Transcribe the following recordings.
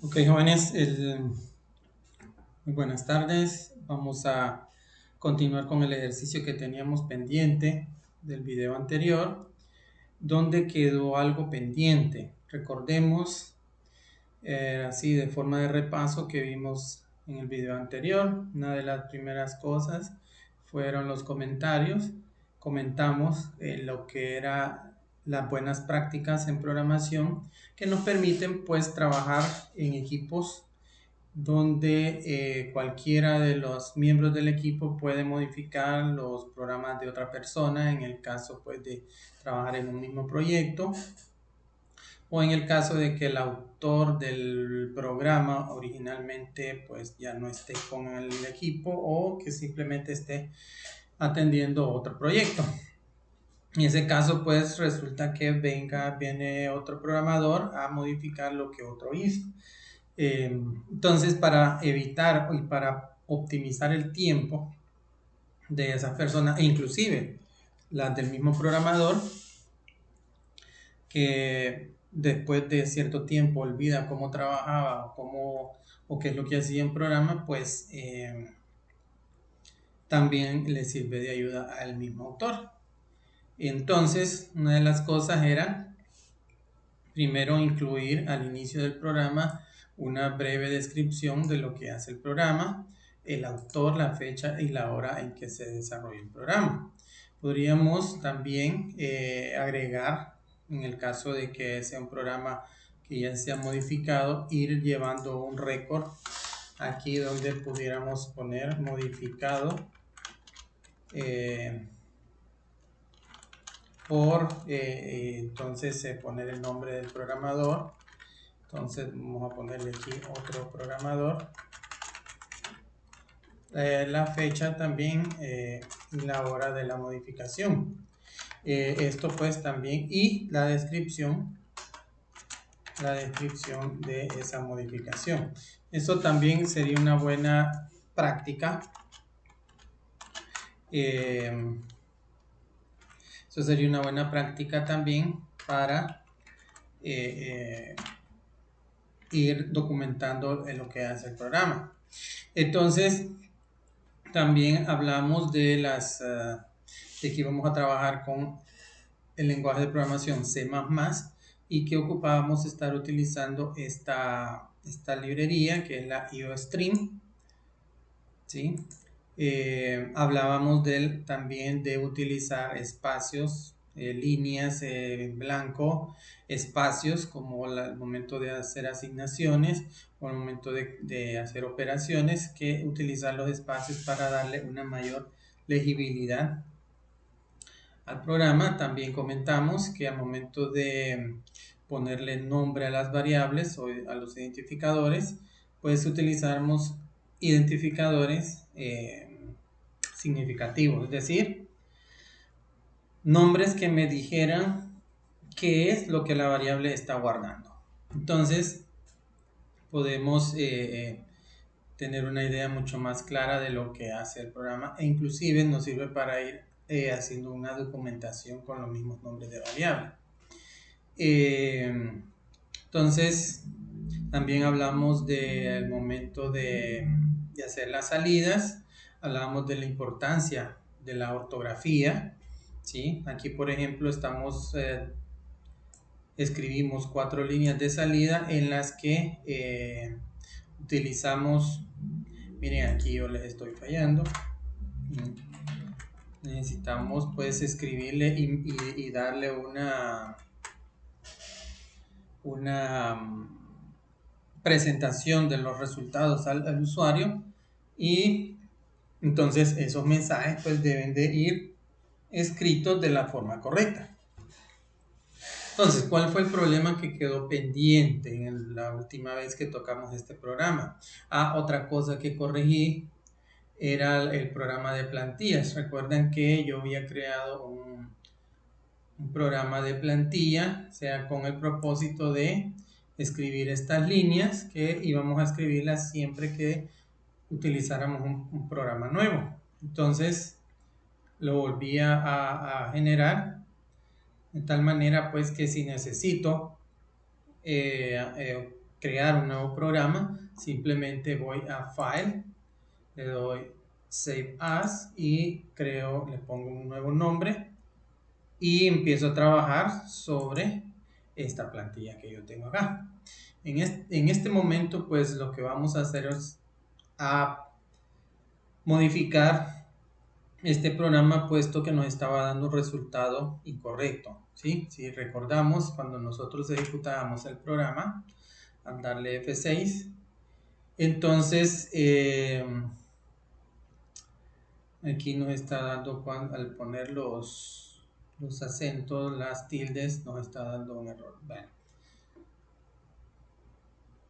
Ok, jóvenes, muy buenas tardes. Vamos a continuar con el ejercicio que teníamos pendiente del video anterior, donde quedó algo pendiente. Recordemos, así de forma de repaso, que vimos en el video anterior. Una de las primeras cosas fueron los comentarios. Comentamos lo que era las buenas prácticas en programación que nos permiten pues trabajar en equipos donde cualquiera de los miembros del equipo puede modificar los programas de otra persona en el caso pues de trabajar en un mismo proyecto, o en el caso de que el autor del programa originalmente pues ya no esté con el equipo o que simplemente esté atendiendo otro proyecto. En ese caso pues resulta que viene otro programador a modificar lo que otro hizo. Entonces, para evitar y para optimizar el tiempo de esas personas, e inclusive las del mismo programador, que después de cierto tiempo olvida cómo trabajaba o qué es lo que hacía en programa, pues también le sirve de ayuda al mismo autor. Entonces, una de las cosas era primero incluir al inicio del programa una breve descripción de lo que hace el programa, el autor, la fecha y la hora en que se desarrolla el programa. Podríamos también agregar, en el caso de que sea un programa que ya se ha modificado, ir llevando un récord aquí donde pudiéramos poner modificado entonces poner el nombre del programador. Entonces vamos a ponerle aquí otro programador, la fecha también y la hora de la modificación. Esto pues también, y la descripción de esa modificación. Eso también sería una buena práctica. Eso sería una buena práctica también para ir documentando lo que hace el programa. Entonces, también hablamos de de que íbamos a trabajar con el lenguaje de programación C++ y que ocupábamos estar utilizando esta librería que es la IOStream, ¿sí? Hablábamos también de utilizar espacios, líneas en blanco, espacios como al momento de hacer asignaciones o al momento de hacer operaciones, que utilizar los espacios para darle una mayor legibilidad al programa. También comentamos que al momento de ponerle nombre a las variables o a los identificadores, pues utilizamos identificadores significativos, es decir, nombres que me dijeran qué es lo que la variable está guardando. Entonces, podemos tener una idea mucho más clara de lo que hace el programa, e inclusive nos sirve para ir haciendo una documentación con los mismos nombres de variable. Entonces, también hablamos del momento de hacer las salidas, hablamos de la importancia de la ortografía, ¿sí? Aquí, por ejemplo, escribimos 4 líneas de salida en las que utilizamos, miren, aquí yo les estoy fallando. Necesitamos pues escribirle y darle una presentación de los resultados al usuario, y entonces esos mensajes pues deben de ir escritos de la forma correcta. Entonces, ¿cuál fue el problema que quedó pendiente en la última vez que tocamos este programa? Otra cosa que corregí era el programa de plantillas. Recuerden que yo había creado un programa de plantilla, o sea, con el propósito de escribir estas líneas, que íbamos a escribirlas siempre que utilizáramos un programa nuevo. Entonces lo volví a generar de tal manera pues que si necesito crear un nuevo programa, simplemente voy a File, le doy Save As y le pongo un nuevo nombre y empiezo a trabajar sobre esta plantilla que yo tengo acá. En este momento, pues lo que vamos a hacer es a modificar este programa, puesto que nos estaba dando un resultado incorrecto, ¿sí? Si recordamos, cuando nosotros ejecutábamos el programa al darle F6, entonces aquí nos está dando, al poner los acentos, las tildes, nos está dando un error. Bueno,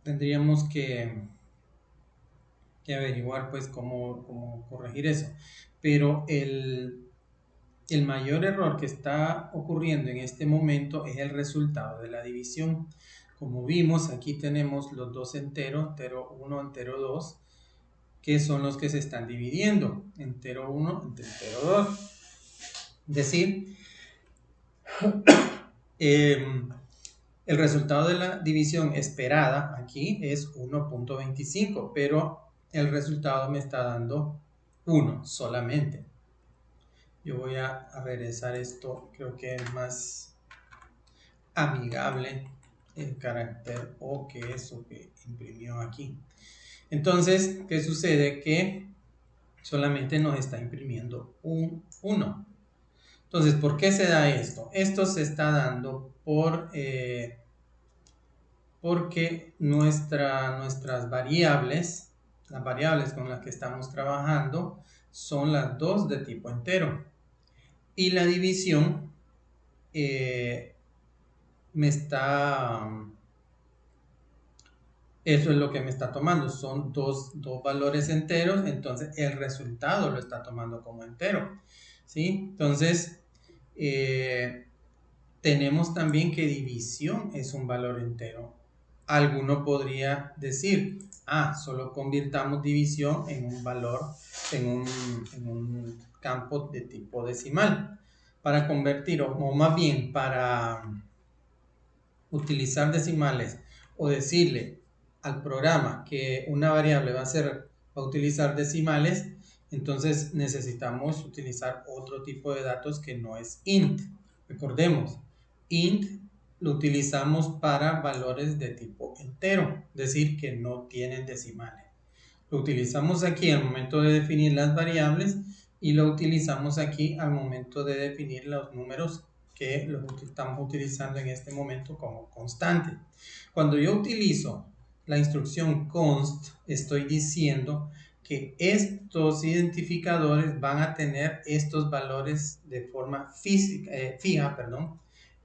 tendríamos que averiguar pues cómo corregir eso. Pero el mayor error que está ocurriendo en este momento es el resultado de la división. Como vimos, aquí tenemos los dos enteros, entero 1, entero 2, que son los que se están dividiendo, entero 1 entre entero 2. Es decir, el resultado de la división esperada aquí es 1.25, pero el resultado me está dando 1 solamente. Yo voy a regresar esto, creo que es más amigable el carácter O que eso que imprimió aquí. Entonces, ¿qué sucede? Que solamente nos está imprimiendo un 1. Entonces, ¿por qué se da esto? Esto se está dando porque nuestras variables, las variables con las que estamos trabajando, son las dos de tipo entero. Y la división eso es lo que me está tomando, son dos valores enteros, entonces el resultado lo está tomando como entero, ¿sí? Entonces, tenemos también que división es un valor entero. Alguno podría decir, solo convirtamos división en un valor, en un campo de tipo decimal. Para convertir, o más bien para utilizar decimales o decirle al programa que una variable va a utilizar decimales, entonces necesitamos utilizar otro tipo de datos que no es int. Recordemos, int lo utilizamos para valores de tipo entero, es decir, que no tienen decimales. Lo utilizamos aquí al momento de definir las variables y lo utilizamos aquí al momento de definir los números que los estamos utilizando en este momento como constante. Cuando yo utilizo la instrucción const, estoy diciendo que estos identificadores van a tener estos valores de forma fija,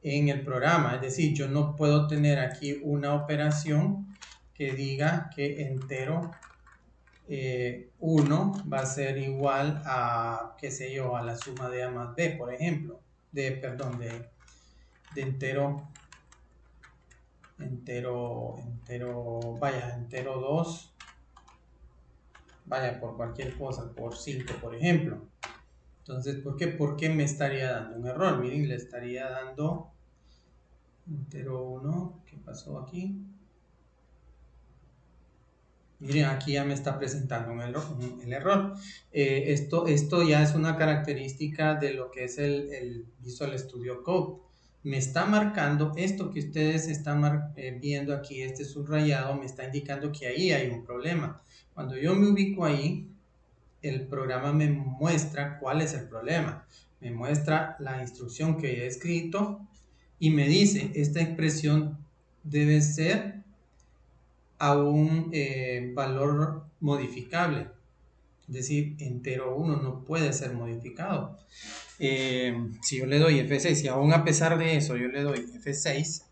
en el programa. Es decir, yo no puedo tener aquí una operación que diga que entero 1 va a ser igual a, qué sé yo, a la suma de A más B, por ejemplo, de entero 2, vaya, por cualquier cosa, por 5, por ejemplo. Entonces, ¿por qué? Porque me estaría dando un error. Miren, le estaría dando entero 1, ¿qué pasó aquí? Miren, aquí ya me está presentando el error. Esto ya es una característica de lo que es el Visual Studio Code. Me está marcando esto que ustedes están viendo aquí, este subrayado, me está indicando que ahí hay un problema. Cuando yo me ubico ahí, el programa me muestra cuál es el problema. Me muestra la instrucción que he escrito y me dice, esta expresión debe ser a un valor modificable, es decir, entero 1 no puede ser modificado. Si yo le doy F6 y aún a pesar de eso yo le doy F6,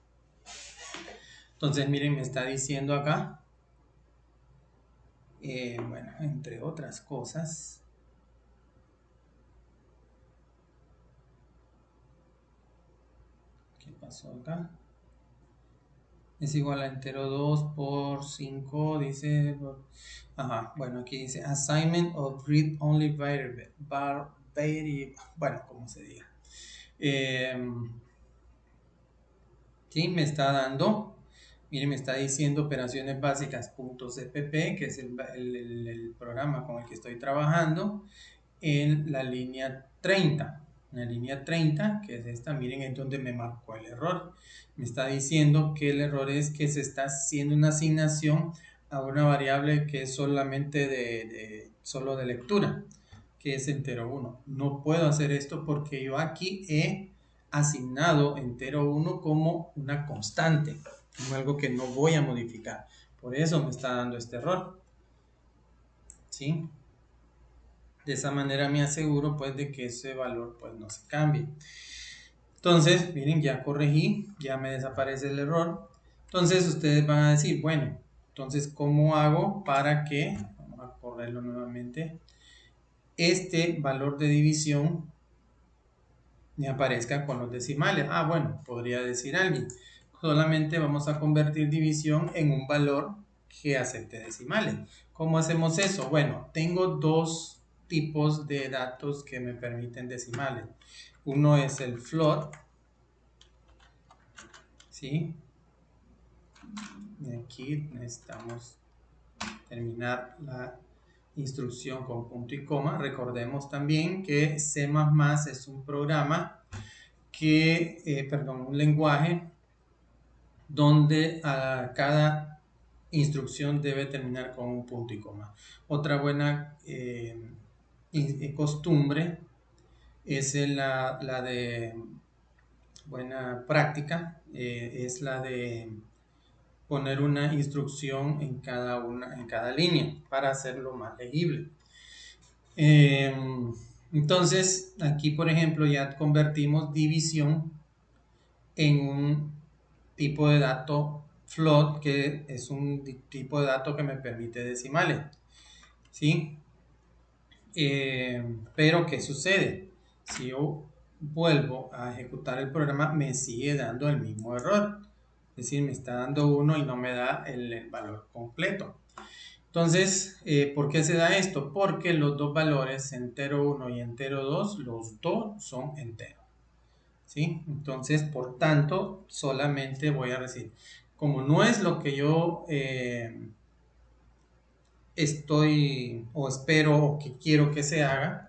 entonces miren, me está diciendo acá, bueno, entre otras cosas, ¿qué pasó acá? Es igual a entero 2 por 5, dice, bueno, aquí dice assignment of read only variable, bueno, como se diga. Sí, me está dando Miren, me está diciendo operaciones básicas .cpp, que es el programa con el que estoy trabajando, en la línea 30. En la línea 30, que es esta, miren, es donde me marcó el error. Me está diciendo que el error es que se está haciendo una asignación a una variable que es solamente solo de lectura, que es entero 1. No puedo hacer esto porque yo aquí he asignado entero 1 como una constante, como algo que no voy a modificar. Por eso me está dando este error. ¿Sí? De esa manera me aseguro pues de que ese valor pues no se cambie. Entonces, miren, ya corregí, ya me desaparece el error. Entonces ustedes van a decir, bueno, entonces ¿cómo hago para que, vamos a correrlo nuevamente, este valor de división me aparezca con los decimales? Ah, bueno, podría decir alguien, solamente vamos a convertir división en un valor que acepte decimales. ¿Cómo hacemos eso? Bueno, tengo dos tipos de datos que me permiten decimales. Uno es el float, ¿sí? Y aquí necesitamos terminar la instrucción con punto y coma. Recordemos también que C++ es un programa un lenguaje donde a cada instrucción debe terminar con un punto y coma. Otra buena costumbre es la de buena práctica, es la de poner una instrucción en cada línea para hacerlo más legible. Entonces, aquí por ejemplo ya convertimos división en un tipo de dato float, que es un tipo de dato que me permite decimales, ¿sí? Pero ¿qué sucede? Si yo vuelvo a ejecutar el programa, me sigue dando el mismo error. Es decir, me está dando 1 y no me da el valor completo. Entonces, ¿por qué se da esto? Porque los dos valores, entero 1 y entero 2, los dos son enteros. ¿Sí? Entonces, por tanto, solamente voy a decir, como no es lo que yo estoy o espero o que quiero que se haga,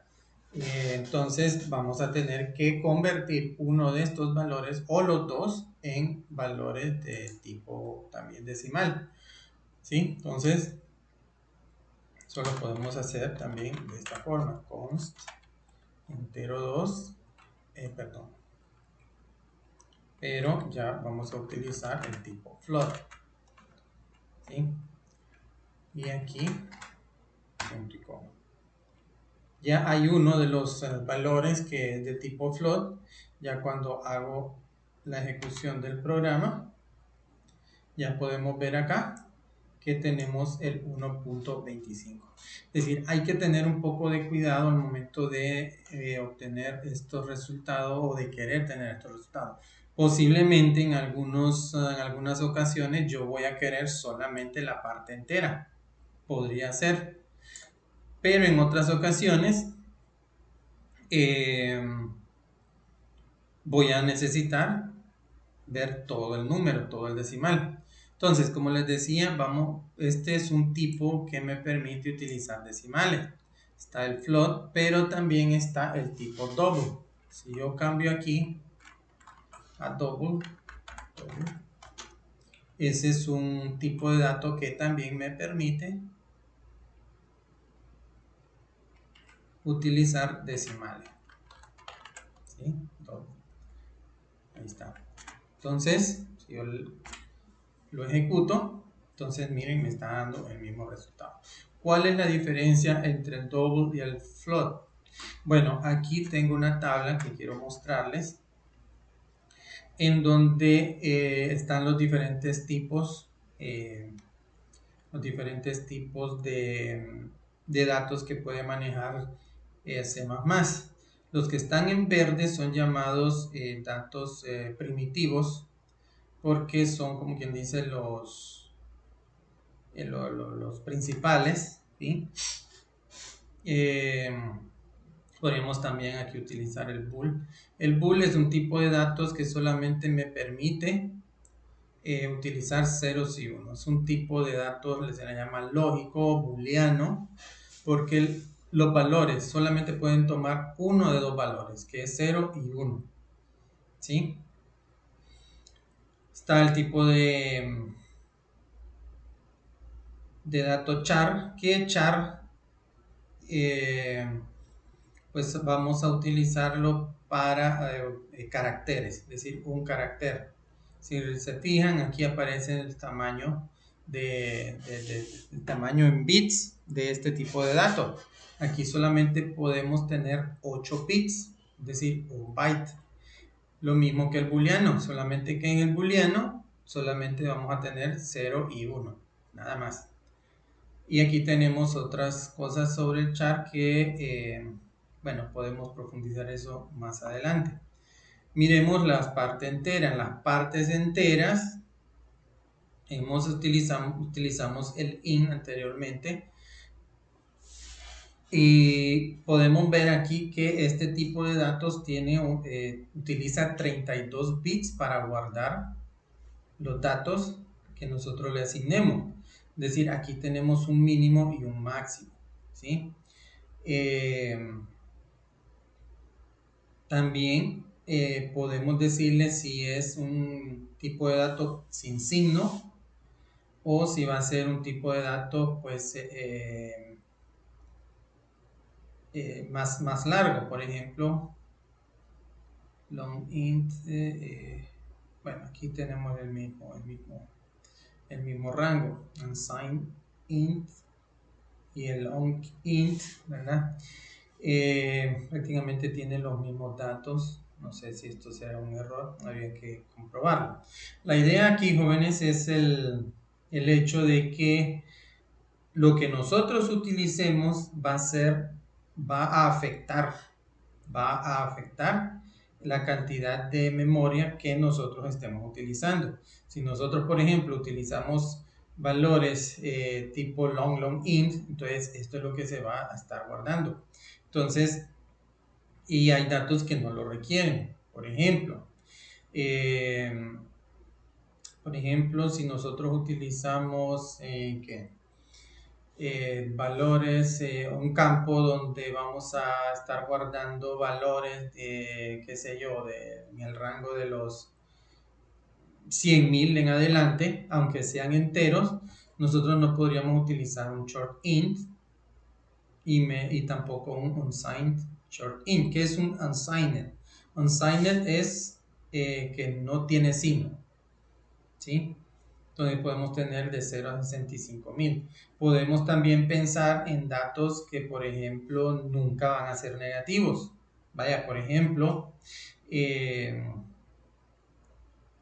entonces vamos a tener que convertir uno de estos valores o los dos en valores de tipo también decimal. ¿Sí? Entonces, eso lo podemos hacer también de esta forma, const entero 2, perdón, pero ya vamos a utilizar el tipo float, ¿sí? Y aquí punto y coma. Ya hay uno de los valores que es de tipo float. Ya cuando hago la ejecución del programa, ya podemos ver acá que tenemos el 1.25. Es decir, hay que tener un poco de cuidado al momento de obtener estos resultados o de querer tener estos resultados. Posiblemente en algunas ocasiones yo voy a querer solamente la parte entera. Podría ser. Pero en otras ocasiones voy a necesitar ver todo el número, todo el decimal. Entonces, como les decía, este es un tipo que me permite utilizar decimales. Está el float, pero también está el tipo double. Si yo cambio aquí a double, ese es un tipo de dato que también me permite utilizar decimales. ¿Sí? Double. Ahí está. Entonces, si yo lo ejecuto, entonces miren, me está dando el mismo resultado. ¿Cuál es la diferencia entre el double y el float? Bueno, aquí tengo una tabla que quiero mostrarles en donde están los diferentes tipos de datos que puede manejar C++. Los que están en verde son llamados datos primitivos, porque son, como quien dice, los principales, ¿sí? Podríamos también aquí utilizar el bool. El bool es un tipo de datos que solamente me permite utilizar ceros y unos. Es un tipo de datos, se le llama lógico, booleano, porque los valores solamente pueden tomar uno de dos valores, que es 0 y 1. ¿Sí? Está el tipo de dato char, que char pues vamos a utilizarlo para caracteres, es decir, un carácter. Si se fijan, aquí aparece el tamaño el tamaño en bits de este tipo de dato. Aquí solamente podemos tener 8 bits, es decir, un byte. Lo mismo que el booleano, solamente que en el booleano solamente vamos a tener 0 y 1, nada más. Y aquí tenemos otras cosas sobre el char que, bueno, podemos profundizar eso más adelante. Miremos las partes enteras. Las partes enteras, utilizamos el in anteriormente. Y podemos ver aquí que este tipo de datos utiliza 32 bits para guardar los datos que nosotros le asignemos. Es decir, aquí tenemos un mínimo y un máximo, ¿sí? También podemos decirle si es un tipo de dato sin signo o si va a ser un tipo de dato pues más largo. Por ejemplo, long int, bueno, aquí tenemos el mismo rango, unsigned int y el long int, ¿verdad? Prácticamente tienen los mismos datos. No sé si esto será un error, habría que comprobarlo. La idea aquí, jóvenes, es el hecho de que lo que nosotros utilicemos va a afectar la cantidad de memoria que nosotros estemos utilizando. Si nosotros, por ejemplo, utilizamos valores tipo long int, entonces esto es lo que se va a estar guardando. Entonces, y hay datos que no lo requieren. Por ejemplo, si nosotros utilizamos valores, un campo donde vamos a estar guardando valores de, qué sé yo, en el rango de los 100.000 en adelante, aunque sean enteros, nosotros no podríamos utilizar un short int y tampoco un unsigned short int. ¿Qué es un unsigned? Unsigned es que no tiene signo, ¿sí? Entonces podemos tener de 0 a 65.000. Podemos también pensar en datos que, por ejemplo, nunca van a ser negativos. Vaya, por ejemplo,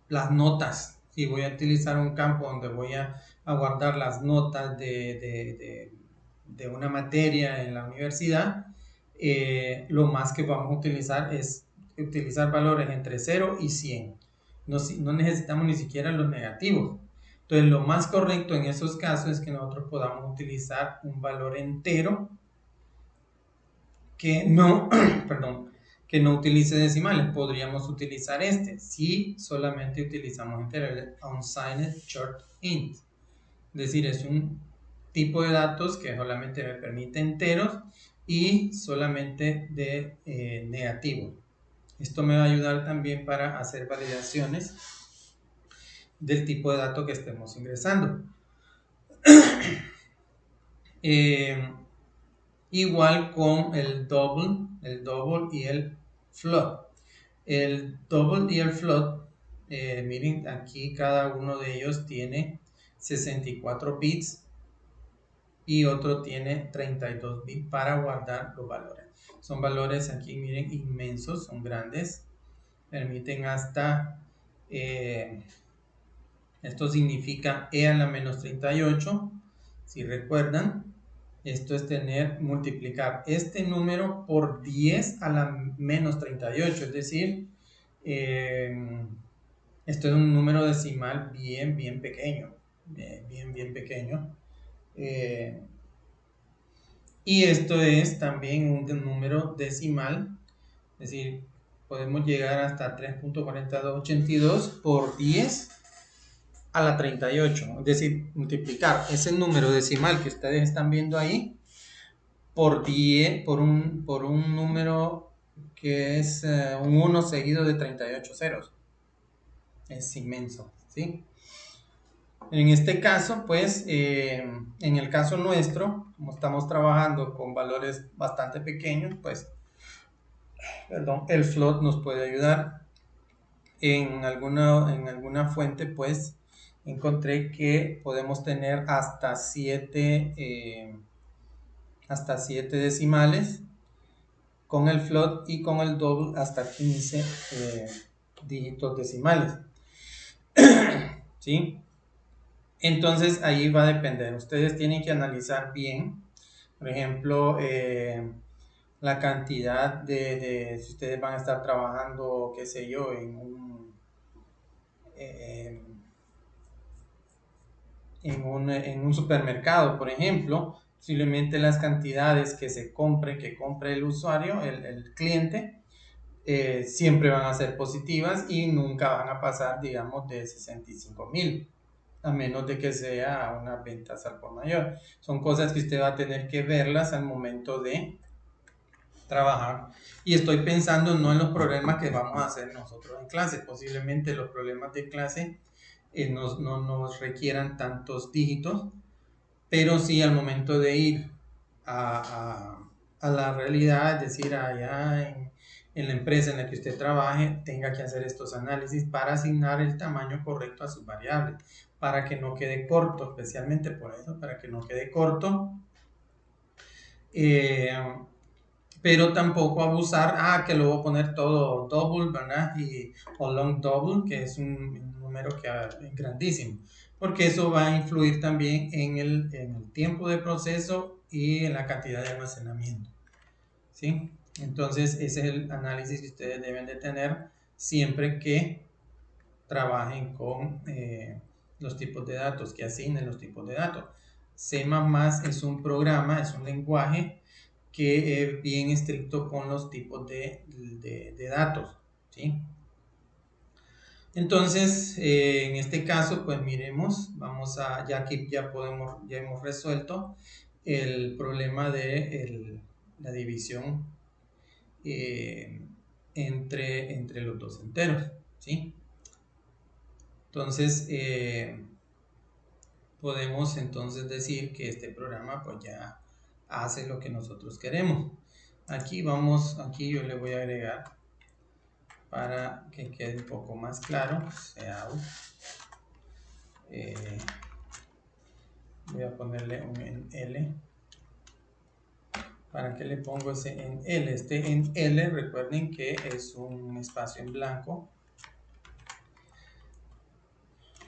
las notas. Si voy a utilizar un campo donde voy a guardar las notas de una materia en la universidad, lo más que vamos a utilizar es utilizar valores entre 0 y 100. No necesitamos ni siquiera los negativos. Entonces, lo más correcto en esos casos es que nosotros podamos utilizar un valor entero que no, perdón, que no utilice decimales. Podríamos utilizar si solamente utilizamos entero, el unsigned short int. Es decir, es un tipo de datos que solamente me permite enteros y solamente de negativo. Esto me va a ayudar también para hacer validaciones del tipo de dato que estemos ingresando. Igual con el double y el float. El double y el float, miren, aquí cada uno de ellos tiene 64 bits y otro tiene 32 bits para guardar los valores. Son valores aquí, miren, inmensos, son grandes, permiten hasta, esto significa e a la menos 38, si recuerdan. Esto es multiplicar este número por 10 a la menos 38, es decir, esto es un número decimal bien pequeño, bien pequeño. Y esto es también un número decimal, es decir, podemos llegar hasta 3.4282 por 10 a la 38, es decir, multiplicar ese número decimal que ustedes están viendo ahí por 10, por un número que es un 1 seguido de 38 ceros. Es inmenso, ¿sí? En este caso, pues, en el caso nuestro, como estamos trabajando con valores bastante pequeños, pues, perdón, el float nos puede ayudar. En alguna fuente, pues, encontré que podemos tener hasta 7 decimales con el float y con el double hasta 15 dígitos decimales. ¿Sí? Entonces ahí va a depender. Ustedes tienen que analizar bien, por ejemplo, la cantidad si ustedes van a estar trabajando, qué sé yo, eh, en un supermercado, por ejemplo, posiblemente las cantidades que compre el usuario, el cliente, siempre van a ser positivas y nunca van a pasar, digamos, de 65,000, a menos de que sea una venta al por mayor. Son cosas que usted va a tener que verlas al momento de trabajar. Y estoy pensando no en los problemas que vamos a hacer nosotros en clase. Posiblemente los problemas de clase no nos requieran tantos dígitos, pero sí al momento de ir a la realidad, es decir, allá en la empresa en la que usted trabaje, tenga que hacer estos análisis para asignar el tamaño correcto a sus variables, para que no quede corto, especialmente por eso, para que no quede corto. Pero tampoco abusar, que lo voy a poner todo double, ¿verdad? O long double, que es un número que es grandísimo, porque eso va a influir también en el tiempo de proceso y en la cantidad de almacenamiento, ¿sí? Entonces, ese es el análisis que ustedes deben de tener siempre que trabajen con los tipos de datos, que asignen los tipos de datos. C++ es un programa, es un lenguaje que es bien estricto con los tipos de datos, ¿sí? Entonces, en este caso, pues miremos, ya aquí ya hemos resuelto el problema de la división entre los dos enteros, ¿sí? Entonces, podemos entonces decir que este programa pues ya hace lo que nosotros queremos. Aquí yo le voy a agregar para que quede un poco más claro, voy a ponerle un en L. ¿Para qué le pongo ese en L? Este en L, recuerden que es un espacio en blanco,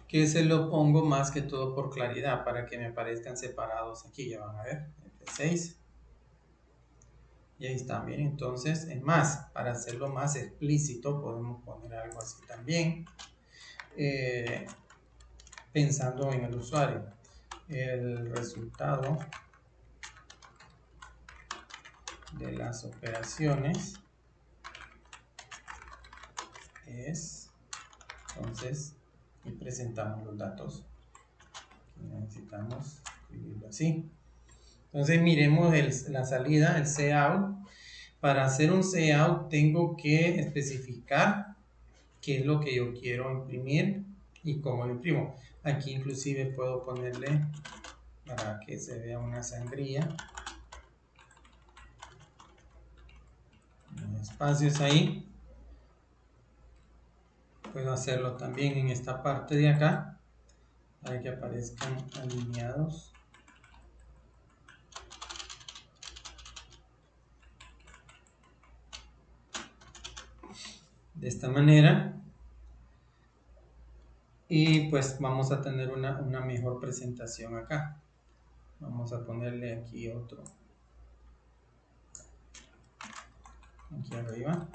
que se lo pongo más que todo por claridad, para que me parezcan separados aquí, ya van a ver, F6. Y ahí está, bien. Entonces, es más, para hacerlo más explícito, podemos poner algo así también, pensando en el usuario. El resultado de las operaciones es, entonces, y presentamos los datos. Necesitamos escribirlo así. Entonces, miremos la salida, el cout. Para hacer un cout tengo que especificar qué es lo que yo quiero imprimir y cómo lo imprimo. Aquí inclusive puedo ponerle, para que se vea una sangría, espacios ahí. Puedo hacerlo también en esta parte de acá, para que aparezcan alineados. De esta manera. Y pues vamos a tener una mejor presentación acá. Vamos a ponerle aquí otro, aquí arriba,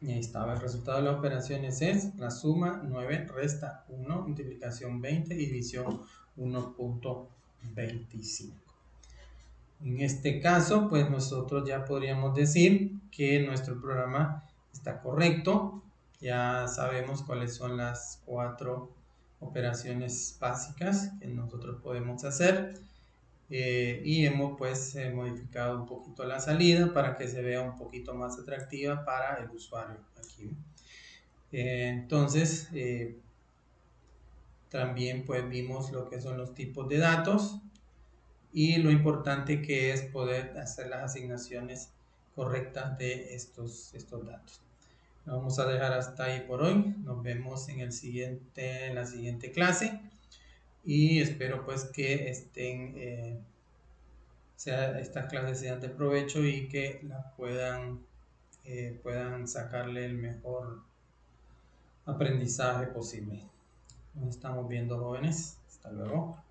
y ahí está. El resultado de las operaciones es la suma 9 resta 1, multiplicación 20 y división 1.25. En este caso, pues nosotros ya podríamos decir que nuestro programa está correcto, Ya sabemos cuáles son las 4 operaciones básicas que nosotros podemos hacer. Y hemos pues modificado un poquito la salida para que se vea un poquito más atractiva para el usuario aquí. Entonces, también pues vimos lo que son los tipos de datos y lo importante que es poder hacer las asignaciones correctas de estos datos. Lo vamos a dejar hasta ahí por hoy. Nos vemos en en la siguiente clase y espero pues que estas clases sean de provecho y que las puedan sacarle el mejor aprendizaje posible. Nos estamos viendo, jóvenes. Hasta luego.